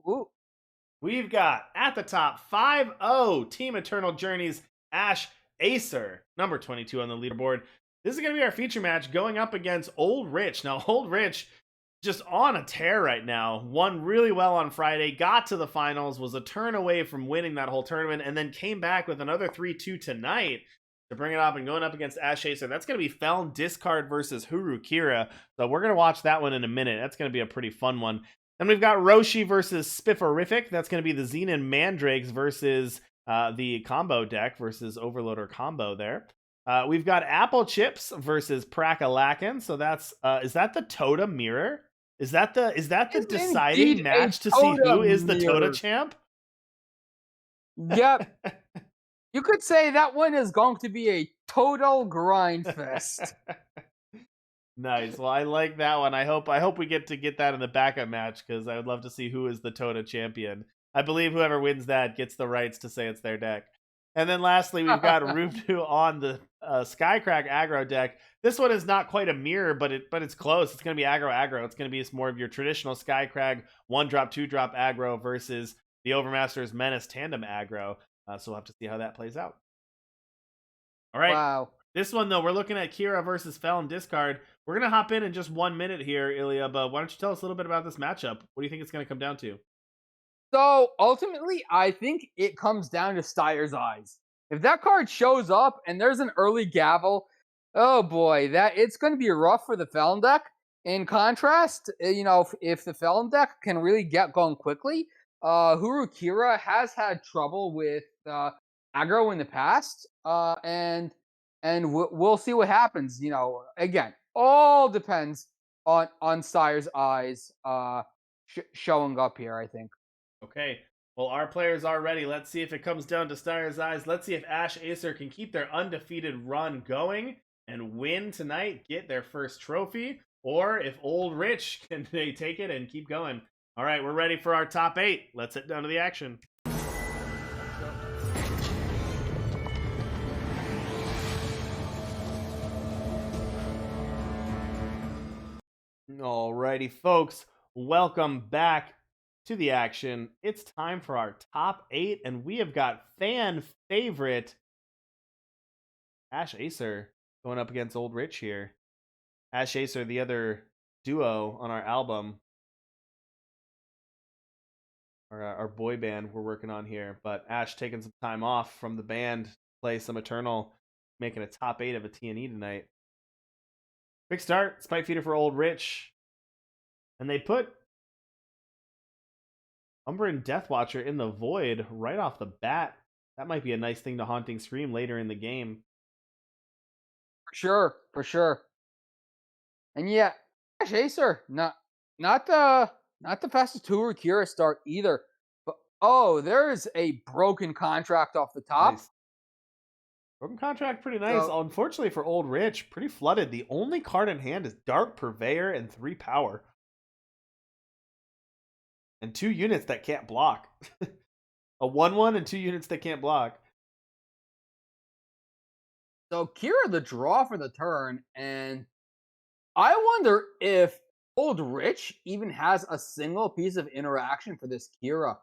Ooh. We've got at the top 5-0 Team Eternal Journeys AsheAcer, number 22 on the leaderboard. This is going to be our feature match going up against Oldrich. Now, Oldrich just on a tear right now. Won really well on Friday, got to the finals, was a turn away from winning that whole tournament, and then came back with another 3-2 tonight to bring it up and going up against AsheAcer. That's going to be Feln Discard versus Hurukira. So we're going to watch that one in a minute. That's going to be a pretty fun one. Then we've got Roshi versus Spifferific. That's going to be the Xenon Mandrakes versus the combo deck versus Overloader combo there. We've got Apple Chips versus Prakalakin. So that's is that the Tota mirror? Is that the deciding match to see who is the Tota champ? Yep. You could say that one is going to be a total grind fest. Nice. Well, I like that one. I hope we get that in the backup match because I would love to see who is the Tota champion. I believe whoever wins that gets the rights to say it's their deck. And then lastly, we've got Rubdu on the Skycrack aggro deck. This one is not quite a mirror, but it's close. It's going to be aggro. It's going to be more of your traditional Skycrack 1-drop, 2-drop aggro versus the Overmaster's Menace tandem aggro. So we'll have to see how that plays out. All right. Wow. This one, though, we're looking at Kira versus Feln Discard. We're going to hop in just 1 minute here, Ilya, but why don't you tell us a little bit about this matchup? What do you think it's going to come down to? So, ultimately, I think it comes down to Styre's Eyes. If that card shows up and there's an early gavel, oh boy, it's going to be rough for the Feln deck. In contrast, if the Feln deck can really get going quickly, Hurukira has had trouble with aggro in the past, and we'll see what happens. Again, all depends on Styre's Eyes showing up here, I think. Okay, well, our players are ready. Let's see if it comes down to Styre's Eyes. Let's see if AsheAcer can keep their undefeated run going and win tonight, get their first trophy, or if Oldrich can they take it and keep going. All right, we're ready for our top 8. Let's head down to the action. Alrighty, folks, welcome back to the action. It's time for our top 8, and we have got fan favorite AsheAcer going up against Oldrich here. AsheAcer, the other duo on our album, or our boy band we're working on here, but Ash taking some time off from the band to play some Eternal, making a top 8 of a TNE tonight. Quick start, Spite Feeder for Oldrich, and they put Umbran Deathwatcher in the Void right off the bat. That might be a nice thing to Haunting Scream later in the game. For sure. And yeah, AsheAcer, not the fastest Hurukira start either. But there's a broken contract off the top. Nice. Broken contract, pretty nice. Unfortunately for Oldrich, pretty flooded. The only card in hand is Dark Purveyor and 3 power. And 2 units that can't block. A 1/1 and 2 units that can't block. So Kira the draw for the turn, and I wonder if Oldrich even has a single piece of interaction for this Kira.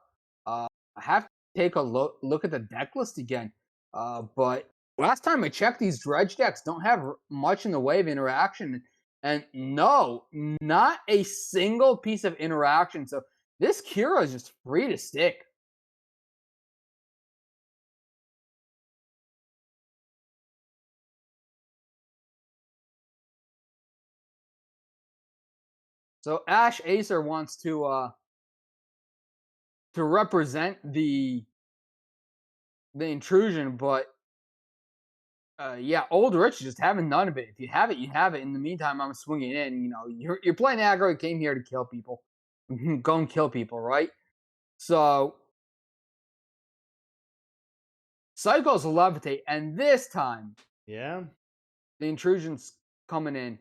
I have to take a look at the deck list again. But last time I checked, these dredge decks don't have much in the way of interaction. And no, not a single piece of interaction. So this Kira is just free to stick. So AsheAcer wants to represent the intrusion, but yeah, Oldrich just having none of it. If you have it, you have it. In the meantime, I'm swinging in. You're playing aggro. You came here to kill people. Go and kill people, right? So Cycles Levitate, and this time, yeah, the intrusion's coming in.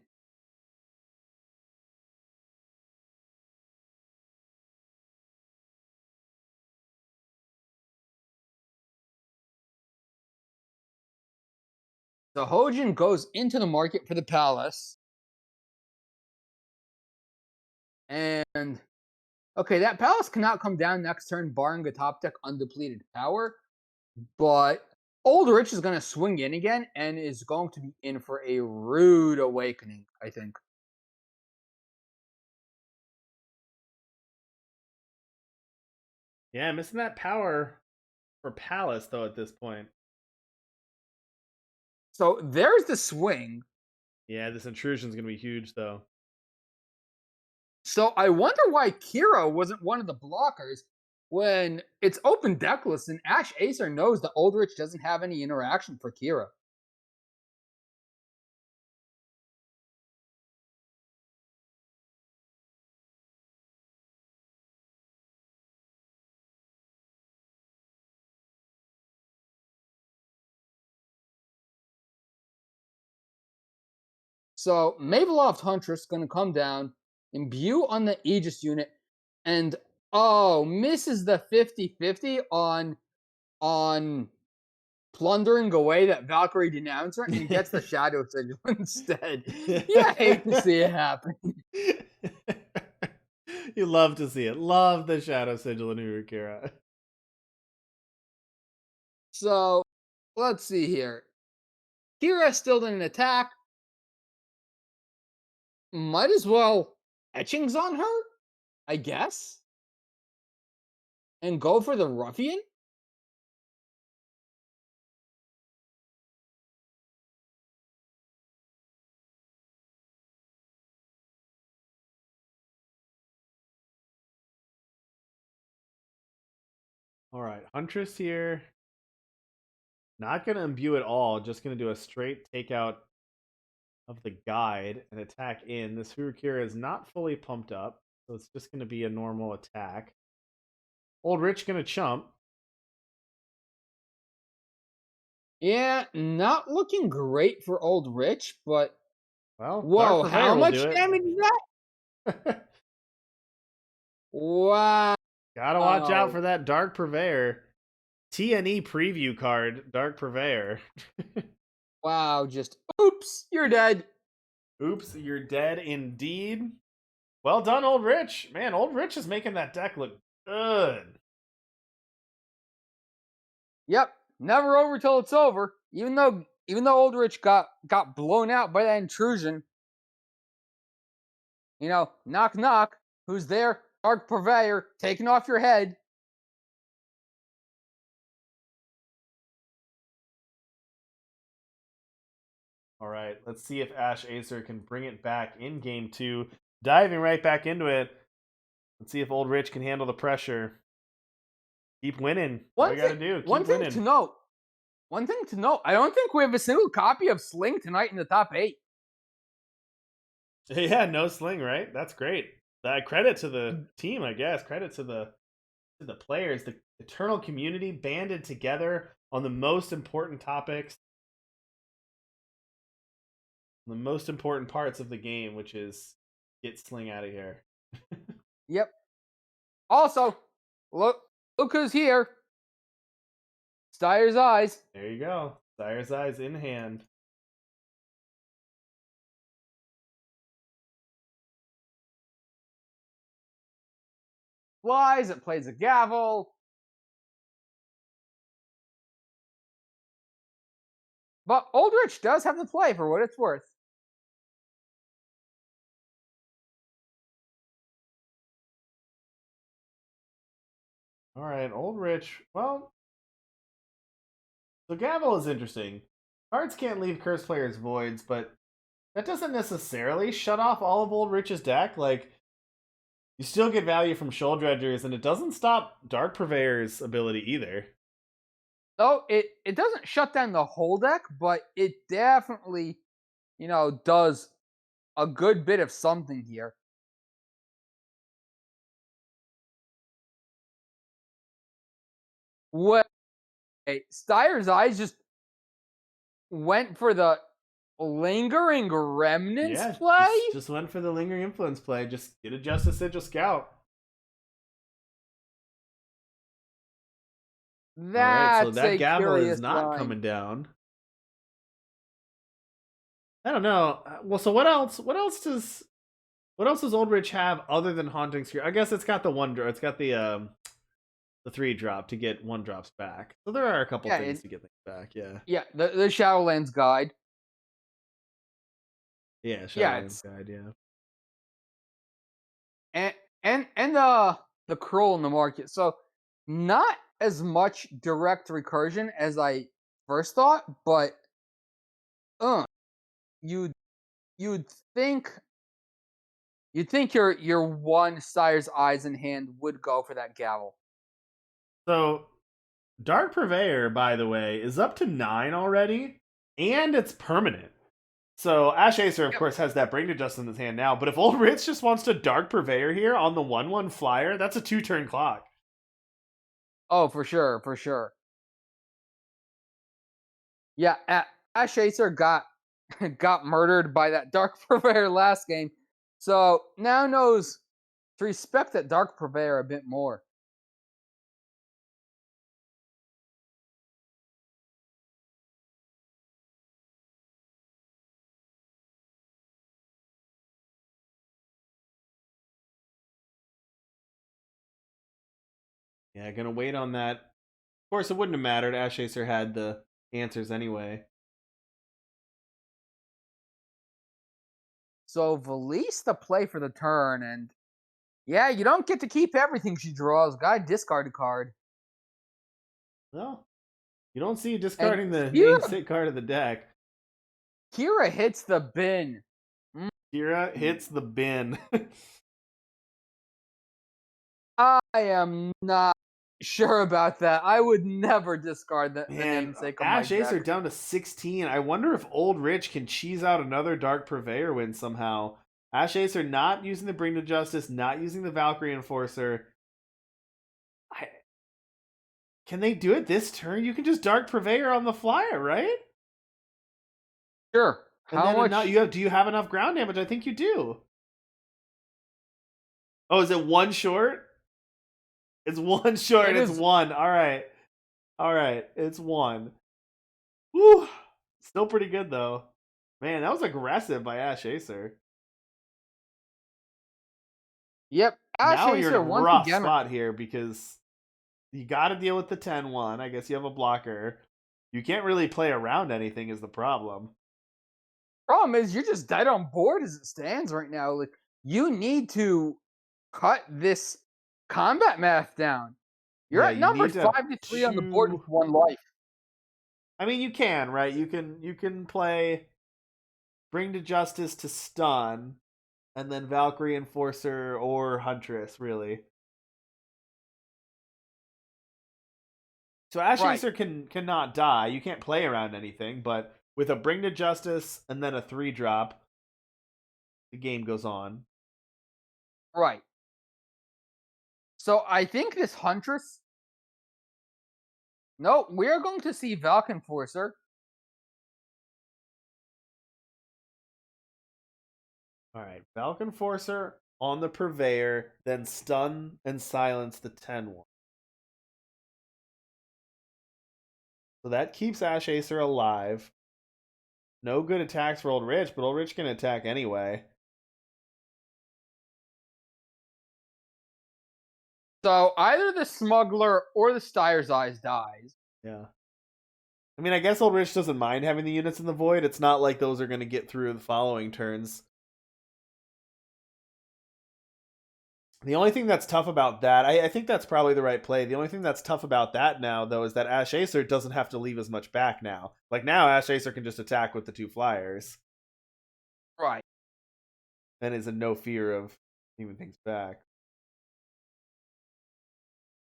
So Hojin goes into the market for the palace. And Okay, that Palace cannot come down next turn, barring a top deck undepleted power. But Oldrich is going to swing in again and is going to be in for a rude awakening, I think. Yeah, missing that power for Palace though at this point. So there's the swing. Yeah, this intrusion is gonna be huge though. So I wonder why Kira wasn't one of the blockers when it's open deckless and AsheAcer knows that Oldrich doesn't have any interaction for Kira. So Maveloft Huntress going to come down, imbue on the Aegis unit, and misses the 50-50 on plundering away that Valkyrie Denouncer and gets the Shadow Sigil instead. Yeah, I hate to see it happen. You love to see it. Love the Shadow Sigil in Urukira. So let's see here. Kira still didn't attack. Might as well etchings on her, I guess. And go for the ruffian. All right, Huntress here. Not gonna imbue at all. Just gonna do a straight takeout of the guide and attack in. This Urukira is not fully pumped up, so it's just gonna be a normal attack. Oldrich gonna chump. Yeah, not looking great for Oldrich, but Well, Dark whoa, how Purveyor will much do damage is that? it. Wow. Gotta watch out for that Dark Purveyor. TNE preview card, Dark Purveyor. Wow, just oops, you're dead. Oops, you're dead indeed. Well done, Oldrich. Man, Oldrich is making that deck look good. Yep, never over till it's over. Even though Oldrich got blown out by that intrusion. Knock knock. Who's there? Dark Purveyor taking off your head. All right, let's see if AsheAcer can bring it back in game 2. Diving right back into it. Let's see if Oldrich can handle the pressure. Keep winning. All you gotta do, keep winning. One thing to note. I don't think we have a single copy of Sling tonight in the top 8. Yeah, no Sling, right? That's great. Credit to the team, I guess. Credit to the players, the eternal community banded together on the most important topics, the most important parts of the game, which is get Sling out of here. Yep. Also, look who's here. Steyer's Eyes. There you go. Steyer's Eyes in hand. Flies, it plays a gavel. But Oldrich does have the play for what it's worth. All right, Oldrich. Well, so gavel is interesting. Cards can't leave cursed players' voids, but that doesn't necessarily shut off all of Oldrich's deck. Like, you still get value from Shoal Dredgers, and it doesn't stop Dark Purveyor's ability either. No, it doesn't shut down the whole deck, but it definitely, does a good bit of something here. Well, Steyer's Eyes just went for the lingering remnants play. Just went for the lingering influence play. Just get a Justice Sigil Scout. That's so that gavel is not line. coming down. I don't know. Well, so what else? What else does What else does Oldrich have other than Haunting Scare? I guess it's got the one. It's got the 3-drop to get 1-drops back. So there are a couple Yeah, things to get things back. Yeah. yeah, the Shadowlands guide. Yeah, Yeah, Shadowlands it's guide. Yeah. and the Cruel in the market. So not as much direct recursion as I first thought, but uh, you'd you'd think your one Sire's Eyes in hand would go for that gavel. So Dark Purveyor, by the way, is up to 9 already, and it's permanent. So AsheAcer, of Yep. course, has that Bring to Justice in his hand now. But if Oldrich just wants to Dark Purveyor here on the 1/1 flyer, that's a 2-turn clock. Oh, for sure, for sure. Yeah, AsheAcer got murdered by that Dark Purveyor last game, so now knows to respect that Dark Purveyor a bit more. Yeah, gonna wait on that. Of course, it wouldn't have mattered. AsheAcer had the answers anyway. So Valise the play for the turn, and yeah, you don't get to keep everything she draws. Guy discard a card, Well, you don't see you and discarding the main Kira sit card of the deck. Kira hits the bin. Kira hits the bin. I am not sure about that. I would never discard the Man, namesake of my AsheAcer deck. down to 16. I wonder if Oldrich can cheese out another Dark Purveyor win somehow. AsheAcer not using the Bring to Justice, not using the Valkyrie Enforcer. I, can they do it this turn? You can just Dark Purveyor on the flyer, right? Sure. And How then not much? you have. Do you have enough ground damage? I think you do. Oh, is it one short? It's one short. It It's is. one. All right. It's one. Whew. Still pretty good though. Man, that was aggressive by AsheAcer. Yep. Now you're in a AsheAcer once rough again. spot here because you got to deal with the 10-1. I guess you have a blocker. You can't really play around anything is the problem. Problem is, you're just dead on board as it stands right now. Like you need to cut this combat math down. You're Yeah, at you number need to have 5 to 3 on the board with 2. one life. I mean, you can, right? You can play Bring to Justice to stun and then Valkyrie Enforcer or Huntress, really. So Right, AsheAcer cannot die. You can't play around anything, but with a Bring to Justice and then a 3-drop, the game goes on. right. So I think this Huntress. No, we're going to see Valk Enforcer. All right, Falcon Forcer on the Purveyor, then stun and silence the 10-1. So that keeps AsheAcer alive. No good attacks for Oldrich, but Oldrich can attack anyway. So either the Smuggler or the Steyer's Eyes dies. Yeah. I mean, I guess Oldrich doesn't mind having the units in the void. It's not like those are going to get through the following turns. The only thing that's tough about that, I think that's probably the right play. The only thing that's tough about that now, though, is that AsheAcer doesn't have to leave as much back now. Like now, AsheAcer can just attack with the 2 flyers Right. and is in no fear of leaving things back.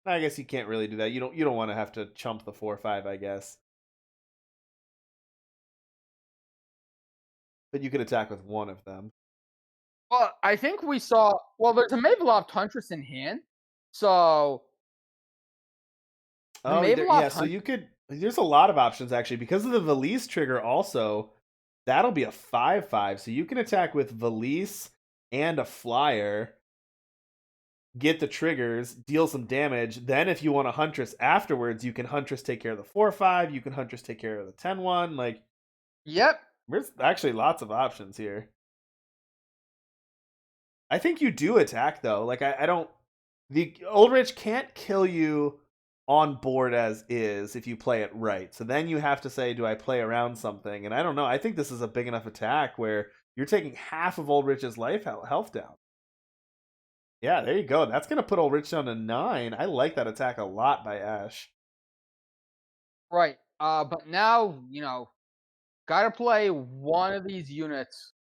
I guess you can't really do that. You don't want to have to chump the 4/5, I guess. But you can attack with one of them. Well, I think we saw. Well, there's a Maveloft Huntress in hand. So the Yeah. Maveloft So Huntress. you could. There's a lot of options actually because of the Valise trigger. Also, that'll be a 5/5. So you can attack with Valise and a flyer, get the triggers, deal some damage. Then, if you want a Huntress afterwards, you can Huntress take care of the 4/5. You can Huntress take care of the 10-1. Like, Yep. there's actually lots of options here. I think you do attack though. Like I don't. The Oldrich can't kill you on board as is if you play it right. So then you have to say, do I play around something? And I don't know. I think this is a big enough attack where you're taking half of Oldrich's life health down. Yeah, there you go. That's gonna put Oldrich down to 9. I like that attack a lot by Ash. Right. But now, gotta play one of these units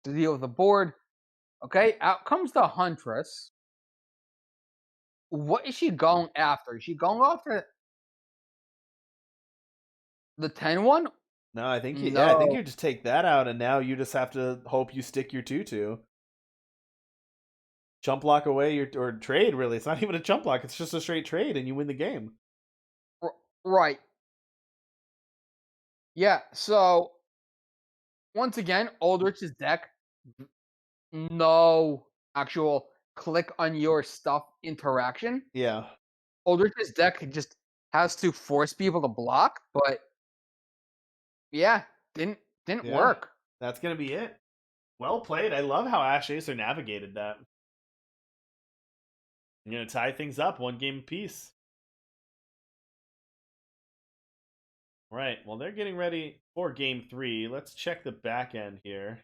to deal with the board. Okay, out comes the Huntress. What is she going after? Is she going after the 10 one? No, I think No. you just take that out, and now you just have to hope you stick your 2/2. Chump block away your or trade. Really, it's not even a chump block. It's just a straight trade, and you win the game. Right. Yeah, so once again, Oldrich's deck, no actual click on your stuff interaction. Yeah, Oldrich's deck just has to force people to block, but yeah, didn't yeah. work. That's gonna be it. Well played. I love how AsheAcer navigated that. I'm gonna tie things up, one game apiece. All right. Well, they're getting ready for game 3. Let's check the back end here.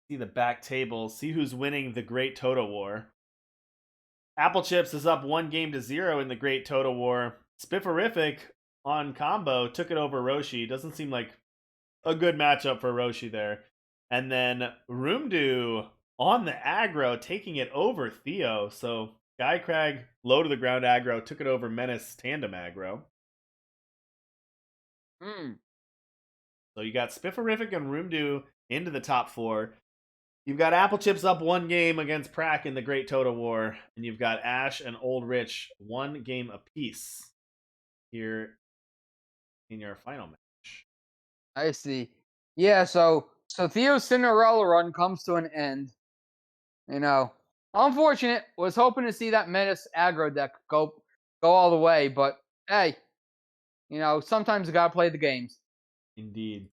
See the back table. See who's winning the Great Toto War. Apple Chips is up 1-0 in the Great Toto War. Spifferific on combo took it over Roshi. Doesn't seem like a good matchup for Roshi there. And then Roomdu on the aggro, taking it over Theo. So Skycrag, low to the ground aggro, took it over Menace tandem aggro. Hmm. So you got Spifferific and Roomdu into the top 4. You've got Apple Chips up 1 game against Prack in the Great Toto War, and you've got Ash and Oldrich 1 game apiece here in your final match. I see. Yeah, so Theo's Cinderella run comes to an end. You know, unfortunate. Was hoping to see that Menace aggro deck go all the way, but hey, sometimes you gotta play the games. Indeed.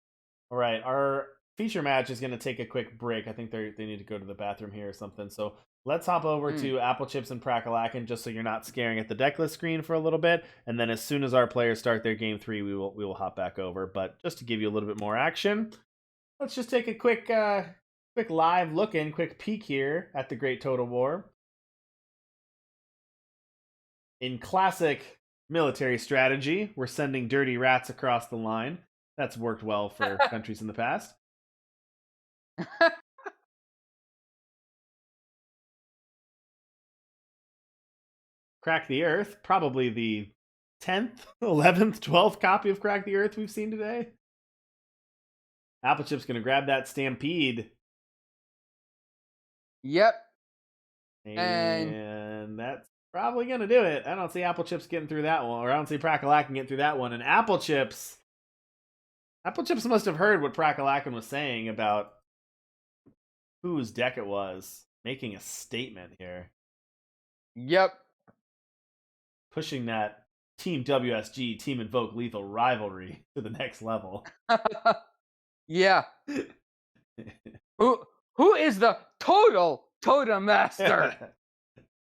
All right, our feature match is going to take a quick break. I think they need to go to the bathroom here or something. So let's hop over Mm. to Apple Chips and Prakalackin just so you're not staring at the deck list screen for a little bit. And then as soon as our players start their game 3, we will hop back over. But just to give you a little bit more action, let's just take a quick live look in, quick peek here at the Great Total War. In classic military strategy, we're sending dirty rats across the line. That's worked well for countries in the past. Crack the Earth, probably the 10th, 11th, 12th copy of Crack the Earth we've seen today. Applechip's going to grab that Stampede. Yep. And And that's probably going to do it. I don't see Applechips getting through that one, or I don't see Prakalackin getting through that one. And Applechips must have heard what Prakalackin was saying about whose deck it was, making a statement here. yep. Pushing that Team WSG, Team Invoke Lethal rivalry to the next level. Yeah. Who is the total totem master?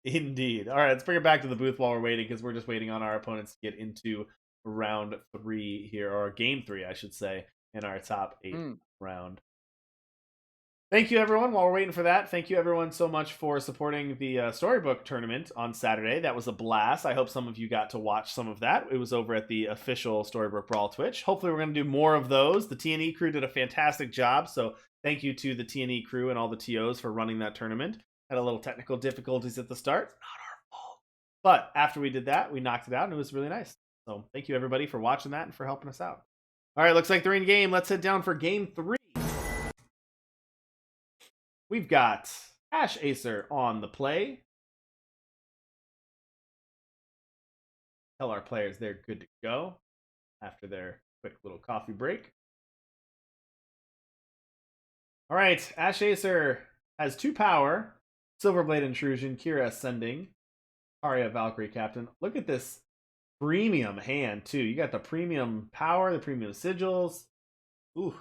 Indeed. All right, let's bring it back to the booth while we're waiting because we're just waiting on our opponents to get into round 3 here, or game 3, I should say, in our top 8 round. Thank you, everyone. While we're waiting for that, thank you, everyone, so much for supporting the Storybook tournament on Saturday. That was a blast. I hope some of you got to watch some of that. It was over at the official Storybook Brawl Twitch. Hopefully, we're going to do more of those. The TNE crew did a fantastic job, so thank you to the TNE crew and all the TOs for running that tournament. Had a little technical difficulties at the start. Not our fault. But after we did that, we knocked it out, and it was really nice. So thank you, everybody, for watching that and for helping us out. All right, looks like they're in game. Let's head down for game 3. We've got AsheAcer on the play. Tell our players they're good to go after their quick little coffee break. All right, AsheAcer has 2 power. Silverblade Intrusion, Kira Ascending, Arya Valkyrie Captain. Look at this premium hand, too. You got the premium power, the premium sigils. Ooh.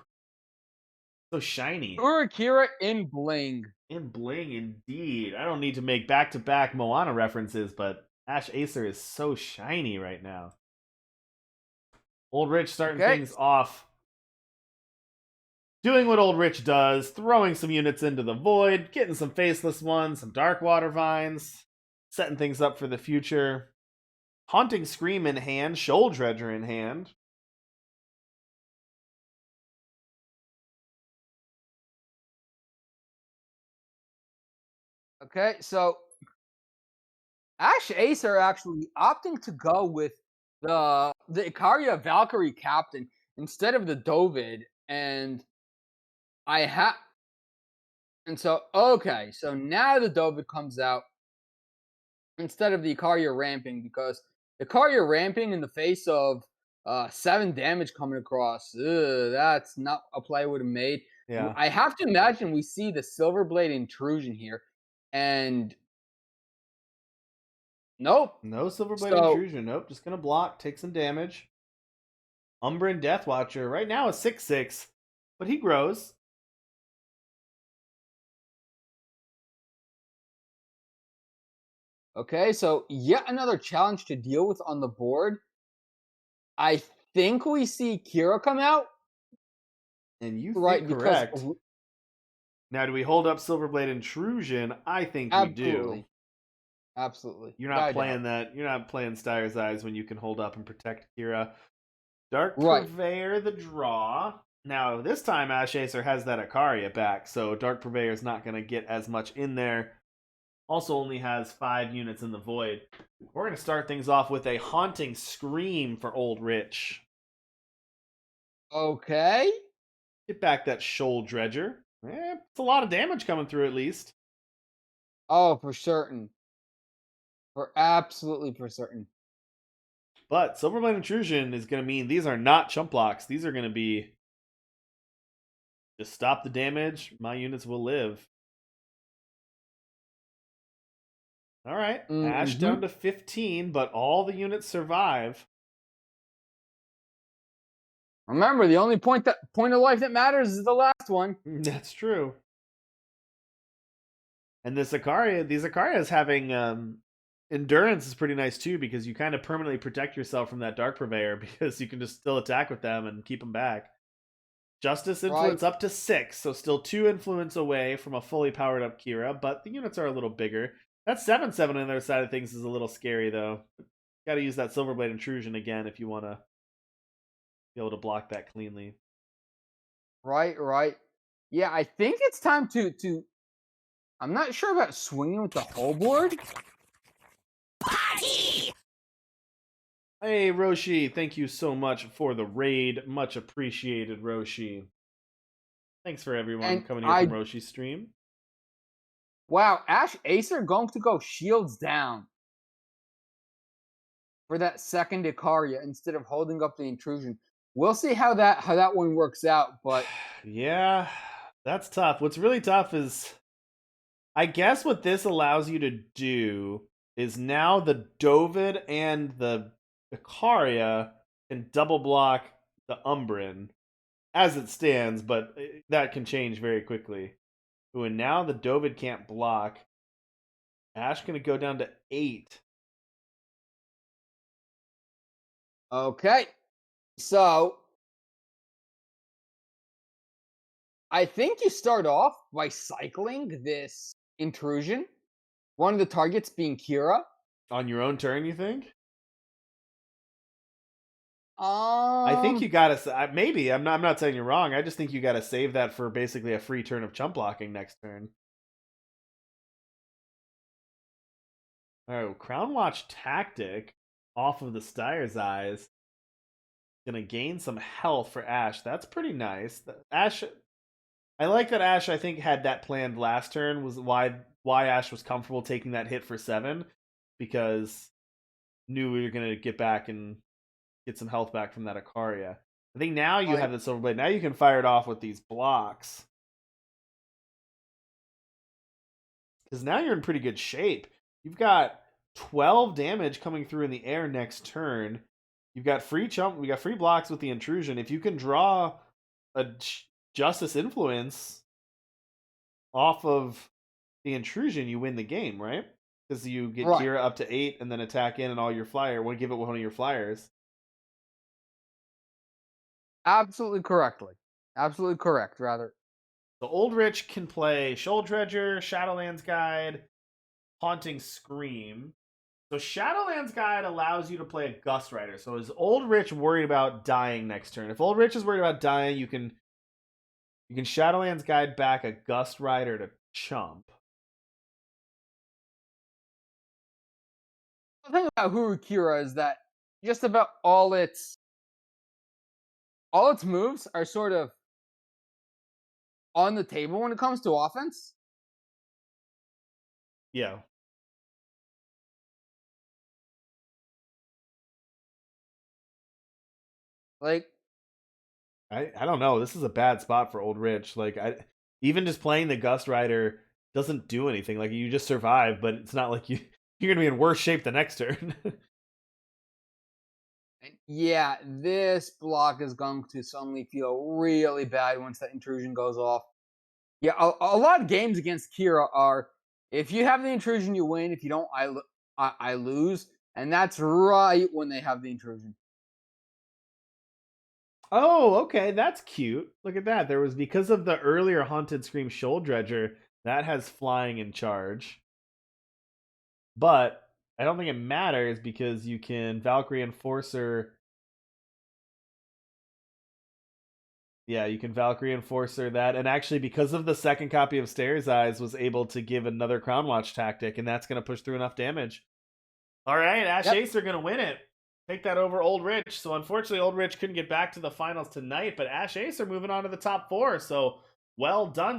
So shiny. Urakira in bling. In bling indeed. I don't need to make back-to-back Moana references, but AsheAcer is so shiny right now. Oldrich starting Okay. things off. Doing what Oldrich does, throwing some units into the void, getting some faceless ones, some dark water vines, setting things up for the future. Haunting Scream in hand, Shoal Dredger in hand. Okay. So AsheAcer actually opting to go with the Ikaria Valkyrie captain instead of the Dovid, and I have and so okay, so now the Dovid comes out instead of the Ikaria ramping because the Ikaria ramping in the face of 7 damage coming across, that's not a play I would have made. Yeah. I have to imagine we see the Silverblade intrusion here, and nope. No Silverblade So Intrusion. Nope, just gonna block, take some damage. Umbran Deathwatcher, right now a 6/6, but he grows. okay, so yet another challenge to deal with on the board. I think we see Kira come out, And you think right? Because correct. Now, do we hold up Silverblade Intrusion? I think we do. absolutely, absolutely, You're not without a doubt. playing that. You're not playing Styre's Eyes when you can hold up and protect Kira. Dark Right, Purveyor the draw. Now, this time AsheAcer has that Ikaria back, so Dark Purveyor is not going to get as much in there. Also only has 5 units in the void. We're going to start things off with a Haunting Scream for Oldrich. okay. Get back that Shoal Dredger. It's a lot of damage coming through at least. Oh, for certain, for absolutely for certain. But Silverblade Intrusion is going to mean these are not chump blocks. These are going to be just stop the damage. My units will live. All right. Ash Hmm. down to 15, but all the units survive. Remember, the only point of life that matters is the last one. That's true. And this Ikaria, these Ikarias having endurance is pretty nice too because you kind of permanently protect yourself from that Dark Purveyor because you can just still attack with them and keep them back. Justice Right, influence up to 6, so still 2 influence away from a fully powered up Kira, but the units are a little bigger. That 7/7 on the other side of things is a little scary though. Got to use that Silverblade Intrusion again if you want to be able to block that cleanly. right, right. Yeah, I think it's time to. I'm not sure about swinging with the whole board. Hey Roshi, thank you so much for the raid. Much appreciated, Roshi. Thanks for everyone And coming here from I Roshi's stream. wow, AsheAcer going to go shields down for that second Ikaria instead of holding up the intrusion. We'll see how that one works out, but Yeah, that's tough. What's really tough is I guess what this allows you to do is now the Dovid and the Ikaria can double block the Umbran as it stands, but that can change very quickly. Ooh, and now the Dovid can't block. Ash gonna go down to 8. okay. So I think you start off by cycling this intrusion. One of the targets being Kira. On your own turn, you think? I think Um, you gotta. Maybe I'm not saying you're wrong. I just think you gotta save that for basically a free turn of chump blocking next turn. Oh, Crown Watch tactic off of the Styre's Eyes. Gonna gain some health for Ash. That's pretty nice. Ash, I like that Ash. I think had that planned last turn. Was why Ash was comfortable taking that hit for 7 because knew we were gonna get back and get some health back from that Ikaria. I think now you right. have the Silverblade. Now you can fire it off with these blocks. Because now you're in pretty good shape. You've got 12 damage coming through in the air next turn. You've got free chump. We got free blocks with the intrusion. If you can draw a Justice Influence off of the intrusion, you win the game, right? Because you get Right. Kira up to 8 and then attack in and all your flyer. Would give it one of your flyers. Absolutely correctly. Absolutely correct, rather. So Oldrich can play Shoal Dredger, Shadowlands Guide, Haunting Scream. So Shadowlands Guide allows you to play a Gust Rider. So is Oldrich worried about dying next turn? If Oldrich is worried about dying, you can Shadowlands Guide back a Gust Rider to chump. The thing about Hurukira is that just about all its moves are sort of on the table when it comes to offense. Yeah. Like, I don't know. This is a bad spot for Oldrich. Like even just playing the Gust Rider doesn't do anything. Like you just survive, but it's not like you're gonna be in worse shape the next turn. yeah, this block is going to suddenly feel really bad once that intrusion goes off. Yeah, a lot of games against Kira are if you have the intrusion, you win. If you don't, I lose. And that's right when they have the intrusion. Oh, okay, that's cute. Look at that. There was because of the earlier Haunted Scream Shoal Dredger that has flying in charge, but I don't think it matters because you can Valkyrie Enforcer. Yeah, you can Valkyrie Enforcer that, and actually because of the second copy of Stairs Eyes, was able to give another Crown Watch tactic, and that's going to push through enough damage. All right, Yep. AsheAcer going to win it. Take that over Oldrich. So unfortunately, Oldrich couldn't get back to the finals tonight, but AsheAcer moving on to the top 4. So well done.